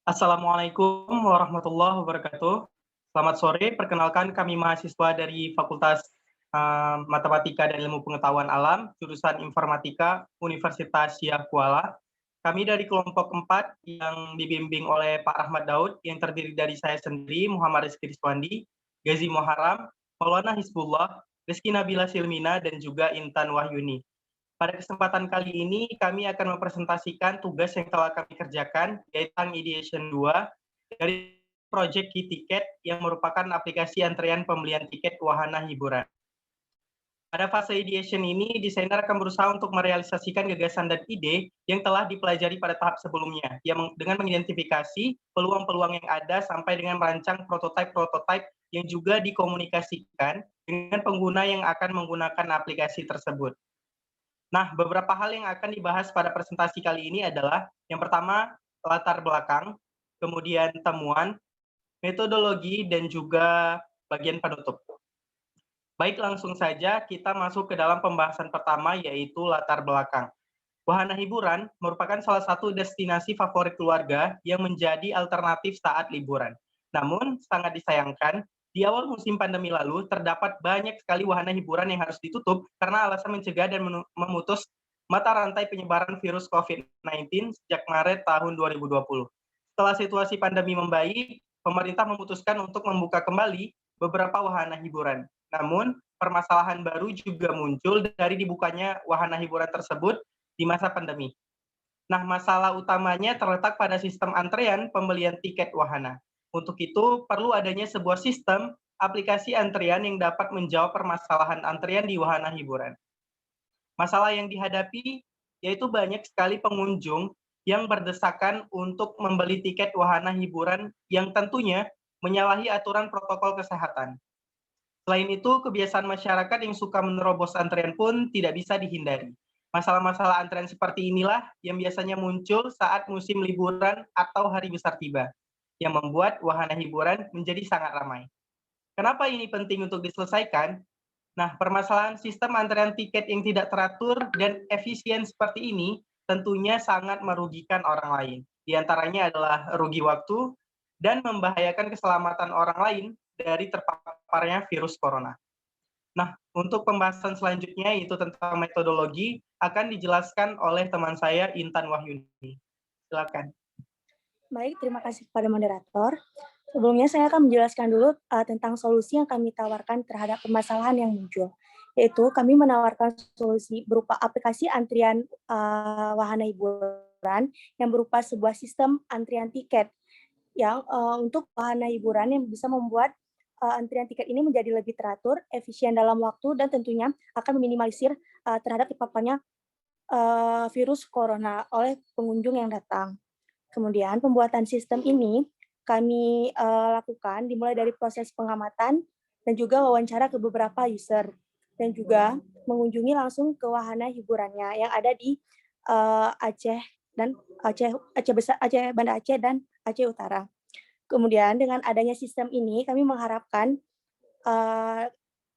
Assalamualaikum warahmatullahi wabarakatuh. Selamat sore, perkenalkan kami mahasiswa dari Fakultas Matematika dan Ilmu Pengetahuan Alam, jurusan Informatika, Universitas Syah Kuala. Kami dari kelompok 4 yang dibimbing oleh Pak Ahmad Daud, yang terdiri dari saya sendiri, Muhammad Rizky Riswandi, Gazi Muharram, Maulana Hizbullah, Rizky Nabila Silmina, dan juga Intan Wahyuni. Pada kesempatan kali ini, kami akan mempresentasikan tugas yang telah kami kerjakan, yaitu Ideation 2, dari Project Key Ticket, yang merupakan aplikasi antrean pembelian tiket wahana hiburan. Pada fase ideation ini, desainer akan berusaha untuk merealisasikan gagasan dan ide yang telah dipelajari pada tahap sebelumnya, dengan mengidentifikasi peluang-peluang yang ada sampai dengan merancang prototipe-prototipe yang juga dikomunikasikan dengan pengguna yang akan menggunakan aplikasi tersebut. Nah, beberapa hal yang akan dibahas pada presentasi kali ini adalah yang pertama, latar belakang, kemudian temuan, metodologi, dan juga bagian penutup. Baik, langsung saja kita masuk ke dalam pembahasan pertama, yaitu latar belakang. Wahana hiburan merupakan salah satu destinasi favorit keluarga yang menjadi alternatif saat liburan. Namun, sangat disayangkan, di awal musim pandemi lalu, terdapat banyak sekali wahana hiburan yang harus ditutup karena alasan mencegah dan memutus mata rantai penyebaran virus COVID-19 sejak Maret tahun 2020. Setelah situasi pandemi membaik, pemerintah memutuskan untuk membuka kembali beberapa wahana hiburan. Namun, permasalahan baru juga muncul dari dibukanya wahana hiburan tersebut di masa pandemi. Nah, masalah utamanya terletak pada sistem antrean pembelian tiket wahana. Untuk itu, perlu adanya sebuah sistem aplikasi antrean yang dapat menjawab permasalahan antrean di wahana hiburan. Masalah yang dihadapi yaitu banyak sekali pengunjung yang berdesakan untuk membeli tiket wahana hiburan yang tentunya menyalahi aturan protokol kesehatan. Selain itu, kebiasaan masyarakat yang suka menerobos antrean pun tidak bisa dihindari. Masalah-masalah antrean seperti inilah yang biasanya muncul saat musim liburan atau hari besar tiba, yang membuat wahana hiburan menjadi sangat ramai. Kenapa ini penting untuk diselesaikan? Nah, permasalahan sistem antrean tiket yang tidak teratur dan efisien seperti ini tentunya sangat merugikan orang lain. Di antaranya adalah rugi waktu dan membahayakan keselamatan orang lain dari terpaparnya virus corona. Nah, untuk pembahasan selanjutnya yaitu tentang metodologi akan dijelaskan oleh teman saya Intan Wahyuni. Silakan. Baik, terima kasih kepada moderator. Sebelumnya saya akan menjelaskan dulu tentang solusi yang kami tawarkan terhadap permasalahan yang muncul. Yaitu kami menawarkan solusi berupa aplikasi antrian wahana hiburan yang berupa sebuah sistem antrian tiket yang untuk wahana hiburan yang bisa membuat antrian tiket ini menjadi lebih teratur, efisien dalam waktu, dan tentunya akan meminimalisir terhadap terpaparnya virus corona oleh pengunjung yang datang. Kemudian pembuatan sistem ini kami lakukan dimulai dari proses pengamatan dan juga wawancara ke beberapa user dan juga mengunjungi langsung ke wahana hiburannya yang ada di Aceh dan Aceh Besar, Banda Aceh dan Aceh Utara. Kemudian dengan adanya sistem ini kami mengharapkan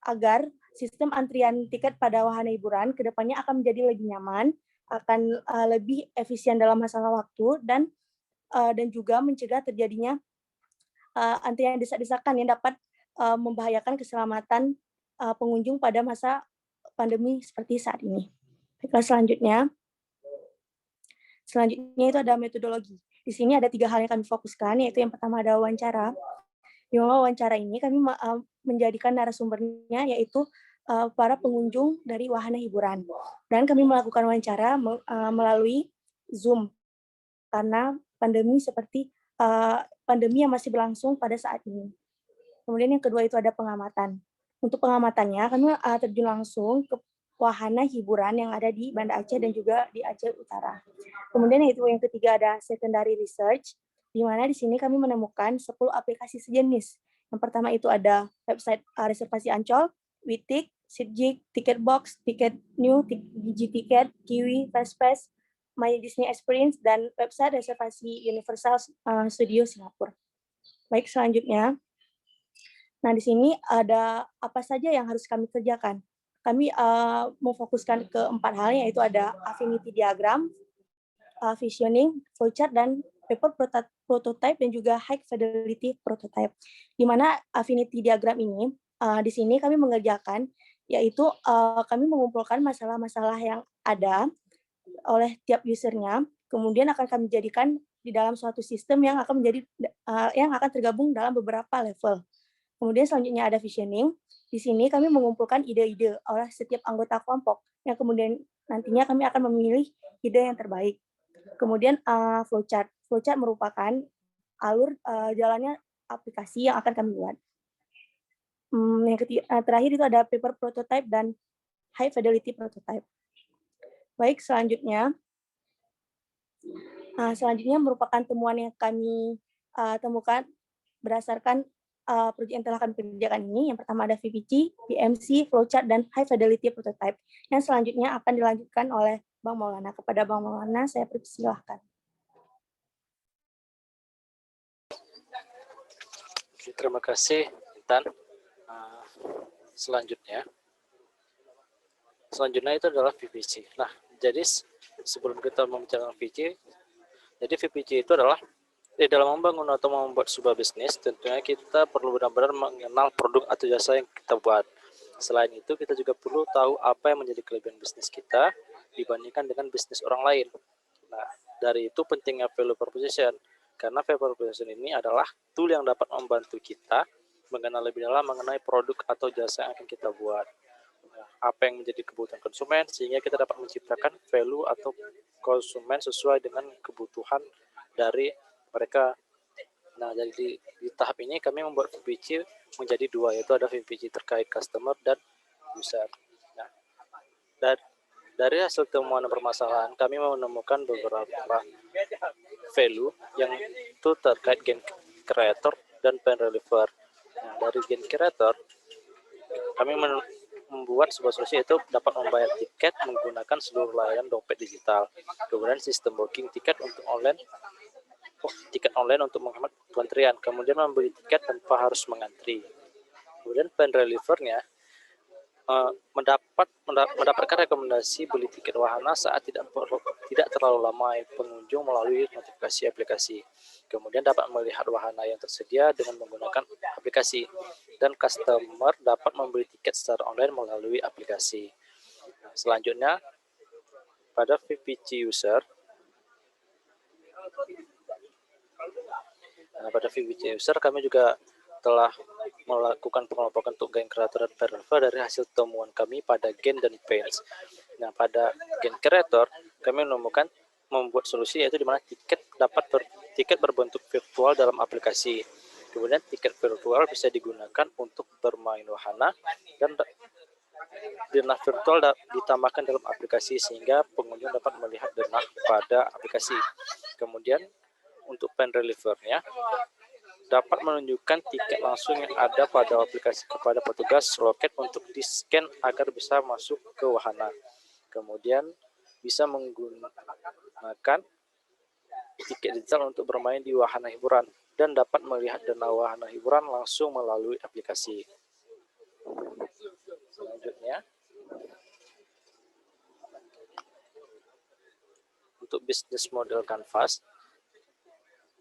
agar sistem antrian tiket pada wahana hiburan kedepannya akan menjadi lebih nyaman, akan lebih efisien dalam masalah waktu dan juga mencegah terjadinya antrian desak-desakan yang dapat membahayakan keselamatan pengunjung pada masa pandemi seperti saat ini. Baiklah, selanjutnya itu ada metodologi. Di sini ada 3 hal yang kami fokuskan, yaitu yang pertama ada wawancara. Di wawancara ini kami menjadikan narasumbernya yaitu para pengunjung dari wahana hiburan. Dan kami melakukan wawancara melalui Zoom karena pandemi yang masih berlangsung pada saat ini. Kemudian yang kedua itu ada pengamatan. Untuk pengamatannya kami terjun langsung ke wahana hiburan yang ada di Banda Aceh dan juga di Aceh Utara. Kemudian yang ketiga ada secondary research, di mana di sini kami menemukan 10 aplikasi sejenis. Yang pertama itu ada website reservasi Ancol, Witik, Sitjik, Ticketbox, Ticket New, DigiTicket, Kiwi, Fastpass, My Disney Experience, dan website reservasi Universal Studio Singapura. Baik, selanjutnya. Nah, di sini ada apa saja yang harus kami kerjakan. Kami memfokuskan ke 4 hal, yaitu ada affinity diagram, visioning, flowchart, dan paper prototype dan juga high fidelity prototype. Di mana affinity diagram ini, di sini kami mengerjakan, yaitu kami mengumpulkan masalah-masalah yang ada oleh tiap usernya, kemudian akan kami jadikan di dalam suatu sistem yang akan menjadi yang akan tergabung dalam beberapa level. Kemudian selanjutnya ada visioning. Di sini kami mengumpulkan ide-ide oleh setiap anggota kelompok, yang kemudian nantinya kami akan memilih ide yang terbaik. Kemudian flowchart. Flowchart merupakan alur jalannya aplikasi yang akan kami buat. Yang terakhir itu ada paper prototype dan high fidelity prototype. Baik, selanjutnya merupakan temuan yang kami temukan berdasarkan proyek yang telah kami kerjakan ini. Yang pertama ada VPC, PMC, flowchart, dan high fidelity prototype. Yang selanjutnya akan dilanjutkan oleh Bang Maulana. Kepada Bang Maulana, saya persilahkan. Terima kasih, Intan. Selanjutnya itu adalah VPC. Nah, jadi sebelum kita membicarakan VPC, jadi VPC itu adalah dalam membangun atau membuat sebuah bisnis, tentunya kita perlu benar-benar mengenal produk atau jasa yang kita buat. Selain itu, kita juga perlu tahu apa yang menjadi kelebihan bisnis kita dibandingkan dengan bisnis orang lain. Nah, dari itu pentingnya value proposition, karena value proposition ini adalah tool yang dapat membantu kita mengenal lebih dalam mengenai produk atau jasa yang akan kita buat. Nah, apa yang menjadi kebutuhan konsumen, sehingga kita dapat menciptakan value atau konsumen sesuai dengan kebutuhan dari mereka. Nah, jadi di tahap ini kami membuat VPC menjadi dua, yaitu ada VPC terkait customer dan user. Nah, dari hasil temuan dan permasalahan, kami menemukan beberapa value yang itu terkait gain creator dan pain reliever. Nah, dari gain creator, kami membuat sebuah solusi yaitu dapat membayar tiket menggunakan seluruh layanan dompet digital. Kemudian sistem booking tiket untuk tiket online untuk menghemat pengantrian, kemudian membeli tiket tanpa harus mengantri. Kemudian pain relievernya mendapatkan rekomendasi beli tiket wahana saat tidak terlalu lama pengunjung melalui notifikasi aplikasi. Kemudian dapat melihat wahana yang tersedia dengan menggunakan aplikasi, dan customer dapat membeli tiket secara online melalui aplikasi. Nah, selanjutnya pada VPC user. Nah, pada VPC user kami juga telah melakukan pengelompokan untuk gain creator dan pain reliever dari hasil temuan kami pada gain dan pains. Nah, pada gain creator kami menemukan membuat solusi yaitu di mana tiket berbentuk virtual dalam aplikasi. Kemudian tiket virtual bisa digunakan untuk bermain wahana, dan denah virtual ditambahkan dalam aplikasi sehingga pengunjung dapat melihat denah pada aplikasi. Kemudian untuk pain relievernya dapat menunjukkan tiket langsung yang ada pada aplikasi kepada petugas loket untuk di-scan agar bisa masuk ke wahana. Kemudian bisa menggunakan tiket digital untuk bermain di wahana hiburan dan dapat melihat dana wahana hiburan langsung melalui aplikasi. Selanjutnya, untuk bisnis model kanvas.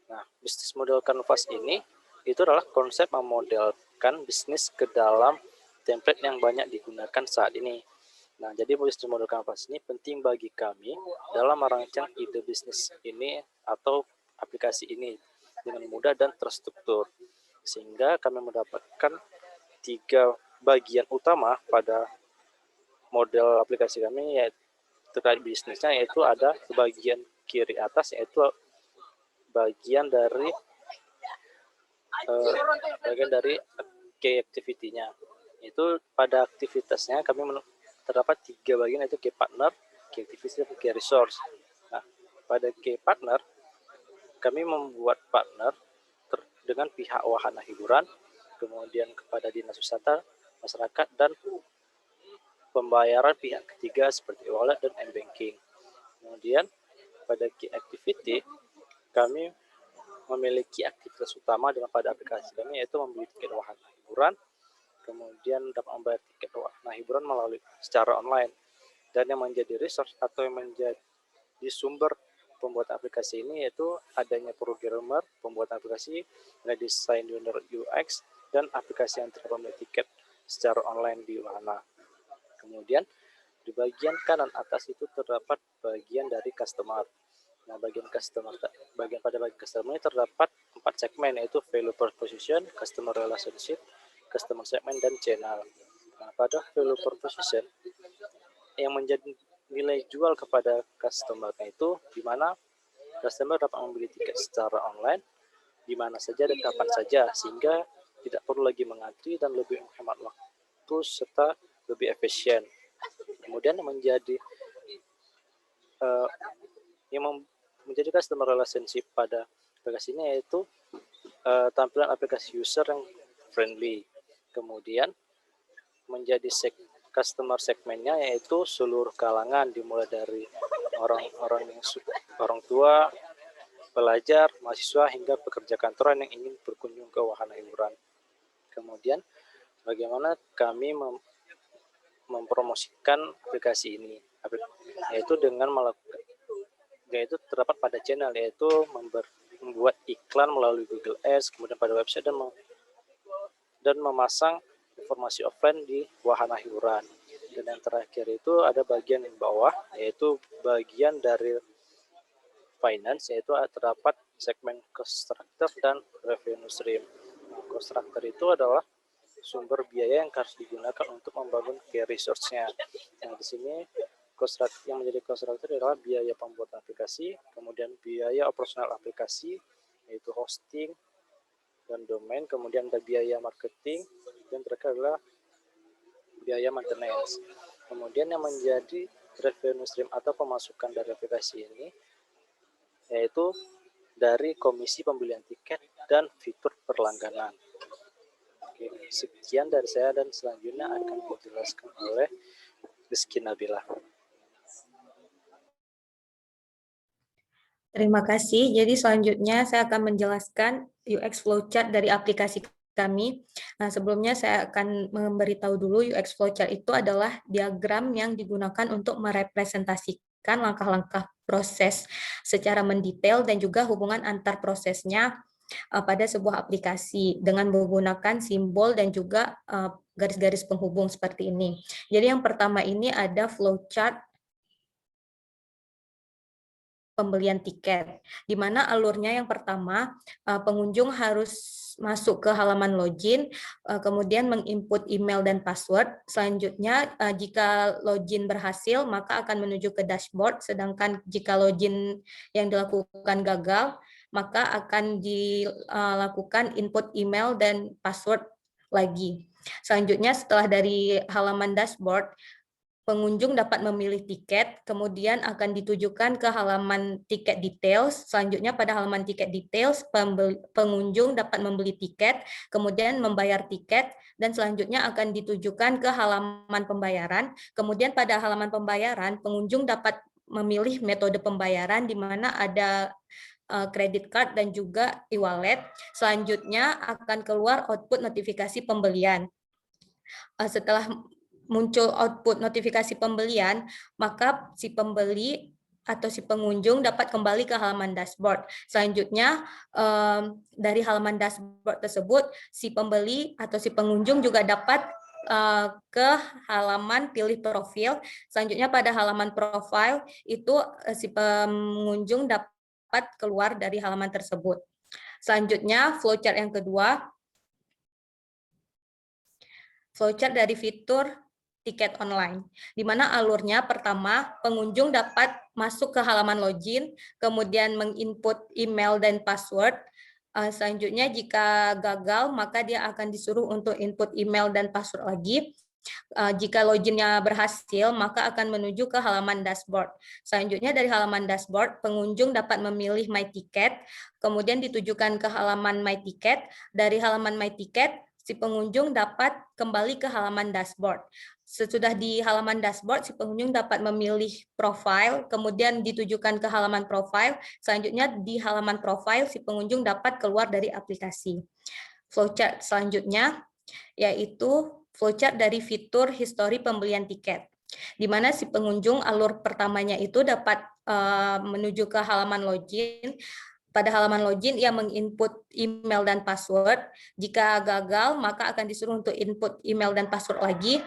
Nah, bisnis model kanvas ini itu adalah konsep memodelkan bisnis ke dalam template yang banyak digunakan saat ini. Nah, jadi bisnis model kanvas ini penting bagi kami dalam merancang ide bisnis ini atau aplikasi ini dengan mudah dan terstruktur, sehingga kami mendapatkan 3 bagian utama pada model aplikasi kami yaitu terkait bisnisnya, yaitu ada di bagian kiri atas yaitu bagian dari key activity-nya. Itu pada aktivitasnya kami terdapat 3 bagian, yaitu key partner, key activity, dan key resource. Nah, pada key partner kami membuat partner dengan pihak wahana hiburan, kemudian kepada dinas wisata, masyarakat, dan pembayaran pihak ketiga seperti wallet dan m-banking. Kemudian pada key activity kami memiliki aktivitas utama dengan pada aplikasi kami, yaitu membeli tiket wahana hiburan, kemudian dapat membayar tiket wahana hiburan melalui secara online. Dan yang menjadi resource atau yang menjadi sumber pembuatan aplikasi ini yaitu adanya programmer, pembuatan aplikasi, desain user UX, dan aplikasi yang terpembeli tiket secara online di Wahana. Kemudian di bagian kanan atas itu terdapat bagian dari customer. Nah, bagian customer ini terdapat 4 segmen, yaitu value proposition, customer relationship, customer segment, dan channel. Nah, pada value proposition yang menjadi nilai jual kepada customer itu di mana customer dapat membeli tiket secara online di mana saja dan kapan saja, sehingga tidak perlu lagi mengantri dan lebih menghemat waktu serta lebih efisien. Kemudian menjadi customer relationship pada aplikasi ini yaitu tampilan aplikasi user yang friendly. Kemudian menjadi customer segmennya yaitu seluruh kalangan, dimulai dari orang tua, pelajar, mahasiswa, hingga pekerja kantoran yang ingin berkunjung ke wahana hiburan. Kemudian bagaimana kami mempromosikan aplikasi ini, yaitu terdapat pada channel, yaitu membuat iklan melalui Google Ads, kemudian pada website, dan memasang informasi offline di wahana hiburan. Dan yang terakhir itu ada bagian di bawah, yaitu bagian dari finance, yaitu terdapat segmen cost structure dan revenue stream. Cost structure itu adalah sumber biaya yang harus digunakan untuk membangun key resource-nya. Yang di sini yang menjadi cost structure adalah biaya pembuatan aplikasi, kemudian biaya operasional aplikasi, yaitu hosting dan domain, kemudian ada biaya marketing, dan terakhir adalah biaya maintenance. Kemudian yang menjadi revenue stream atau pemasukan dari aplikasi ini yaitu dari komisi pembelian tiket dan fitur berlangganan. Oke, sekian dari saya dan selanjutnya akan dijelaskan oleh Rizky Nabila. Terima kasih. Jadi selanjutnya saya akan menjelaskan UX flowchart dari aplikasi kami. Nah, sebelumnya saya akan memberitahu dulu UX flowchart itu adalah diagram yang digunakan untuk merepresentasikan langkah-langkah proses secara mendetail dan juga hubungan antar prosesnya pada sebuah aplikasi dengan menggunakan simbol dan juga garis-garis penghubung seperti ini. Jadi yang pertama ini ada flowchart pembelian tiket, di mana alurnya yang pertama pengunjung harus masuk ke halaman login, kemudian menginput email dan password. Selanjutnya jika login berhasil maka akan menuju ke dashboard, sedangkan jika login yang dilakukan gagal maka akan dilakukan input email dan password lagi. Selanjutnya setelah dari halaman dashboard, pengunjung dapat memilih tiket, kemudian akan ditujukan ke halaman tiket details. Selanjutnya pada halaman tiket details, pengunjung dapat membeli tiket, kemudian membayar tiket, dan selanjutnya akan ditujukan ke halaman pembayaran. Kemudian pada halaman pembayaran, pengunjung dapat memilih metode pembayaran di mana ada credit card dan juga e-wallet. Selanjutnya akan keluar output notifikasi pembelian. Setelah muncul output notifikasi pembelian, maka si pembeli atau si pengunjung dapat kembali ke halaman dashboard. Selanjutnya, dari halaman dashboard tersebut, si pembeli atau si pengunjung juga dapat ke halaman pilih profil. Selanjutnya pada halaman profile, itu si pengunjung dapat keluar dari halaman tersebut. Selanjutnya, flowchart yang kedua, flowchart dari fitur tiket online, di mana alurnya pertama pengunjung dapat masuk ke halaman login, kemudian menginput email dan password. Selanjutnya jika gagal maka dia akan disuruh untuk input email dan password lagi. Jika loginnya berhasil maka akan menuju ke halaman dashboard. Selanjutnya dari halaman dashboard pengunjung dapat memilih My Ticket, kemudian ditujukan ke halaman My Ticket. Dari halaman My Ticket si pengunjung dapat kembali ke halaman dashboard. Sesudah di halaman dashboard, si pengunjung dapat memilih profile, kemudian ditujukan ke halaman profile. Selanjutnya di halaman profile, si pengunjung dapat keluar dari aplikasi. Flowchart selanjutnya yaitu flowchart dari fitur histori pembelian tiket. di mana si pengunjung alur pertamanya itu dapat menuju ke halaman login. Pada halaman login, ia menginput email dan password. Jika gagal, maka akan disuruh untuk input email dan password lagi.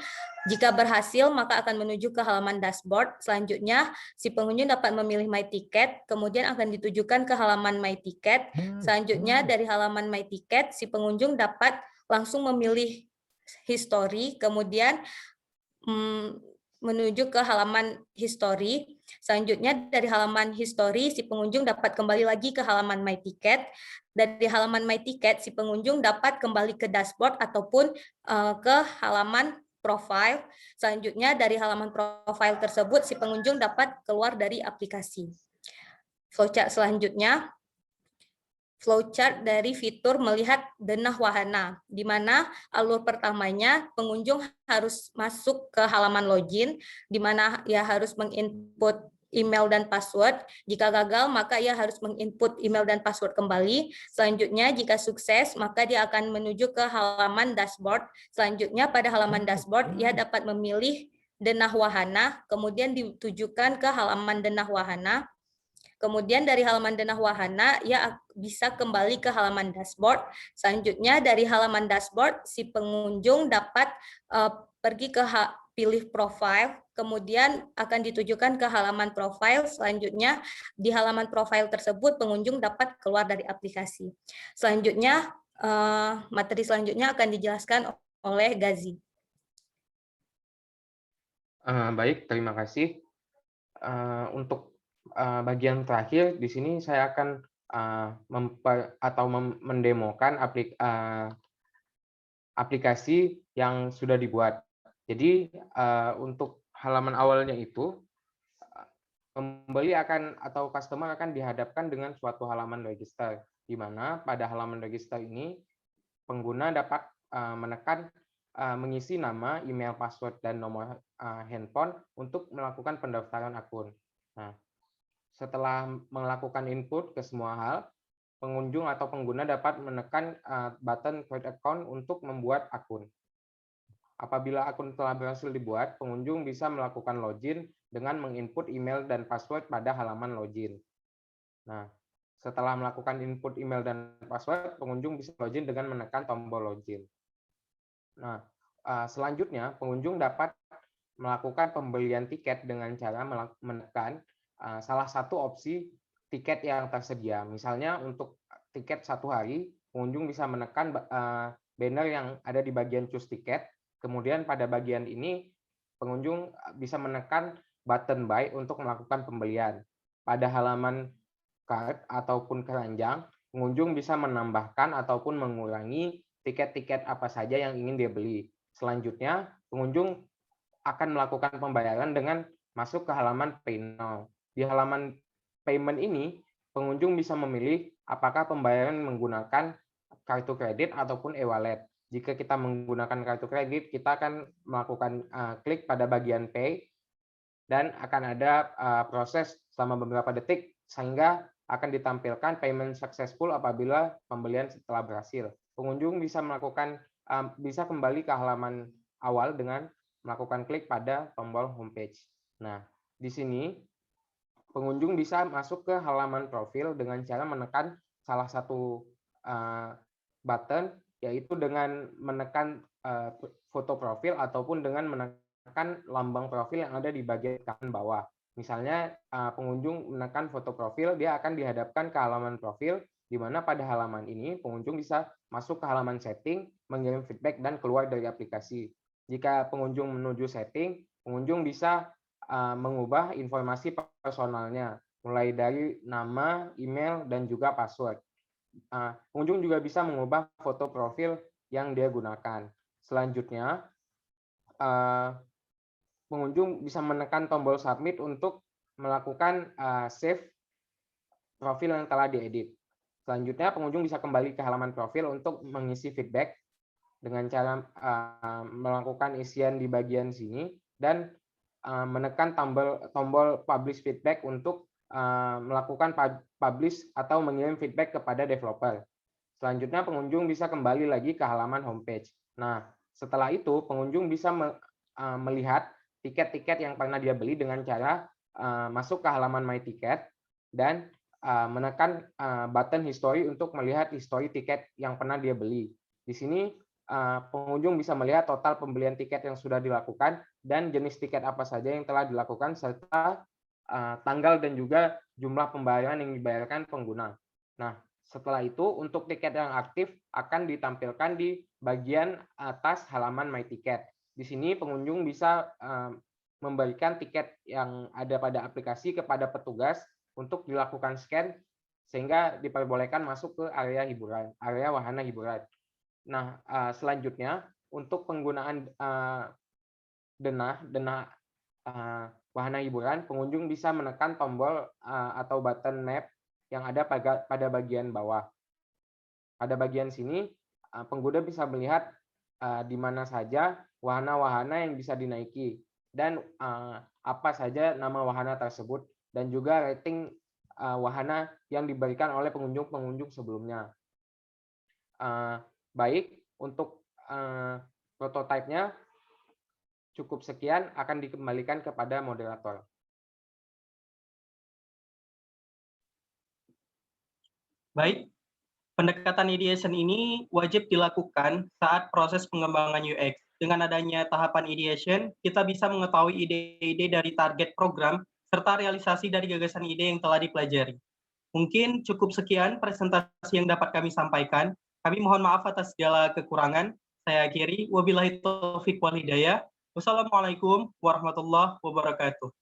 Jika berhasil, maka akan menuju ke halaman dashboard. Selanjutnya, si pengunjung dapat memilih My Ticket, kemudian akan ditujukan ke halaman My Ticket. Selanjutnya, dari halaman My Ticket, si pengunjung dapat langsung memilih history, kemudian menuju ke halaman history. Selanjutnya dari halaman history, si pengunjung dapat kembali lagi ke halaman My Ticket. Dari halaman My Ticket, si pengunjung dapat kembali ke dashboard ataupun ke halaman profile. Selanjutnya dari halaman profile tersebut, si pengunjung dapat keluar dari aplikasi. Flowchart selanjutnya, flowchart dari fitur melihat denah wahana, di mana alur pertamanya pengunjung harus masuk ke halaman login, di mana ia harus menginput email dan password. Jika gagal, maka ia harus menginput email dan password kembali. Selanjutnya, jika sukses, maka dia akan menuju ke halaman dashboard. Selanjutnya, pada halaman dashboard, ia dapat memilih denah wahana, kemudian ditujukan ke halaman denah wahana. Kemudian dari halaman denah wahana, ia bisa kembali ke halaman dashboard. Selanjutnya dari halaman dashboard, si pengunjung dapat pergi ke pilih profile, kemudian akan ditujukan ke halaman profile. Selanjutnya di halaman profile tersebut, pengunjung dapat keluar dari aplikasi. Selanjutnya, materi selanjutnya akan dijelaskan oleh Gazi. Baik, terima kasih. Untuk bagian terakhir di sini saya akan mendemokan aplikasi yang sudah dibuat. Jadi untuk halaman awalnya itu pembeli atau customer akan dihadapkan dengan suatu halaman register, di mana pada halaman register ini pengguna dapat menekan mengisi nama, email, password, dan nomor handphone untuk melakukan pendaftaran akun. Nah, setelah melakukan input ke semua hal, pengunjung atau pengguna dapat menekan button Create Account untuk membuat akun. Apabila akun telah berhasil dibuat, pengunjung bisa melakukan login dengan menginput email dan password pada halaman login. Nah, setelah melakukan input email dan password, pengunjung bisa login dengan menekan tombol login. Nah, selanjutnya pengunjung dapat melakukan pembelian tiket dengan cara menekan salah satu opsi tiket yang tersedia. Misalnya untuk tiket 1 hari, pengunjung bisa menekan banner yang ada di bagian choose tiket. Kemudian pada bagian ini, pengunjung bisa menekan button buy untuk melakukan pembelian. Pada halaman cart ataupun keranjang, pengunjung bisa menambahkan ataupun mengurangi tiket-tiket apa saja yang ingin dia beli. Selanjutnya, pengunjung akan melakukan pembayaran dengan masuk ke halaman Pay Now. Di halaman payment ini, pengunjung bisa memilih apakah pembayaran menggunakan kartu kredit ataupun e-wallet. Jika kita menggunakan kartu kredit, kita akan melakukan klik pada bagian Pay, dan akan ada proses selama beberapa detik, sehingga akan ditampilkan payment successful apabila pembelian telah berhasil. Pengunjung bisa bisa kembali ke halaman awal dengan melakukan klik pada tombol homepage. Nah, di sini pengunjung bisa masuk ke halaman profil dengan cara menekan salah satu button, yaitu dengan menekan foto profil ataupun dengan menekan lambang profil yang ada di bagian kanan bawah. Misalnya pengunjung menekan foto profil, dia akan dihadapkan ke halaman profil, di mana pada halaman ini pengunjung bisa masuk ke halaman setting, mengirim feedback, dan keluar dari aplikasi. Jika pengunjung menuju setting, pengunjung bisa mengubah informasi personalnya, mulai dari nama, email, dan juga password. Pengunjung juga bisa mengubah foto profil yang dia gunakan. Selanjutnya, pengunjung bisa menekan tombol submit untuk melakukan save profil yang telah diedit. Selanjutnya, pengunjung bisa kembali ke halaman profil untuk mengisi feedback dengan cara melakukan isian di bagian sini dan menekan tombol publish feedback untuk melakukan publish atau mengirim feedback kepada developer. Selanjutnya, pengunjung bisa kembali lagi ke halaman homepage. Nah, setelah itu, pengunjung bisa melihat tiket-tiket yang pernah dia beli dengan cara masuk ke halaman My Ticket dan menekan button history untuk melihat history tiket yang pernah dia beli. Di sini pengunjung bisa melihat total pembelian tiket yang sudah dilakukan dan jenis tiket apa saja yang telah dilakukan serta tanggal dan juga jumlah pembayaran yang dibayarkan pengguna. Nah, setelah itu untuk tiket yang aktif akan ditampilkan di bagian atas halaman My Ticket. Di sini pengunjung bisa memberikan tiket yang ada pada aplikasi kepada petugas untuk dilakukan scan sehingga diperbolehkan masuk ke area hiburan, area wahana hiburan. Nah, selanjutnya untuk penggunaan denah wahana hiburan, pengunjung bisa menekan tombol atau button map yang ada pada bagian bawah. Pada bagian sini, pengguna bisa melihat di mana saja wahana-wahana yang bisa dinaiki dan apa saja nama wahana tersebut dan juga rating wahana yang diberikan oleh pengunjung-pengunjung sebelumnya. Baik, untuk prototipenya cukup sekian, akan dikembalikan kepada moderator. Baik, pendekatan ideation ini wajib dilakukan saat proses pengembangan UX. Dengan adanya tahapan ideation, kita bisa mengetahui ide-ide dari target program serta realisasi dari gagasan ide yang telah dipelajari. Mungkin cukup sekian presentasi yang dapat kami sampaikan. Kami mohon maaf atas segala kekurangan. Saya akhiri. Wabillahi taufiq wal hidayah. Wassalamualaikum warahmatullahi wabarakatuh.